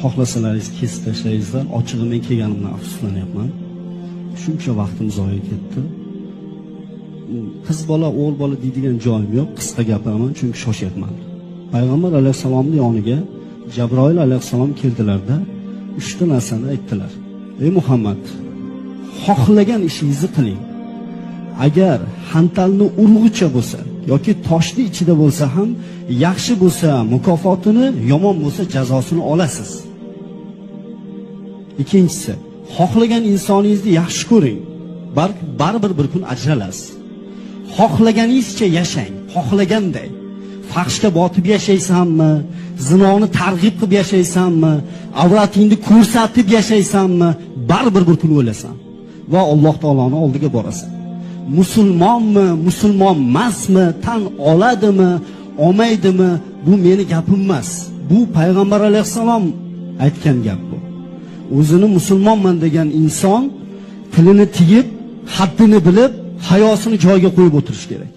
xohlasalaringiz kesib tashlaysizlar. Ochig'i men kelganimdan afsuslanyapman. Shuncha vaqtim zoya ketdi. Qiz bola, o'g'il bola deydigan joyim yo'q. Qisqa gapiraman chunki shoshyapman. Payg'ambar alayhisalomning yoniga Jabroil alayhisalom keldilarda 3 ta narsani aytdilar. Ey Muhammad, xohlagan ishingizni qiling. Agar hantalni urg'icha bo'lsa yoki toshni ichida bo'lsa ham yaxshi bo'lsa mukofotini, yomon bo'lsa jazosini olasiz. Ikkinchisi, xohlagan insoningizni yaxshi ko'ring. Baribir bir kun ajralasiz. Xohlaganingizcha yashang, xohlaganday. Fahshga botib yashaysanmi, zinoni targ'ib qilib yashaysanmi, avratingni ko'rsatib yashaysanmi, baribir bir kun o'lasan va Alloh taoloning oldiga borasan. Musulmonmi, musulmon emasmi, tan oladimi, olmaydimi, bu meni gapim emas. Bu payg'ambar alayhisalom aytgan gap bu. O'zini musulmonman degan inson tilini tiyib, haddini bilib, hayosini joyiga qo'yib o'tirish kerak.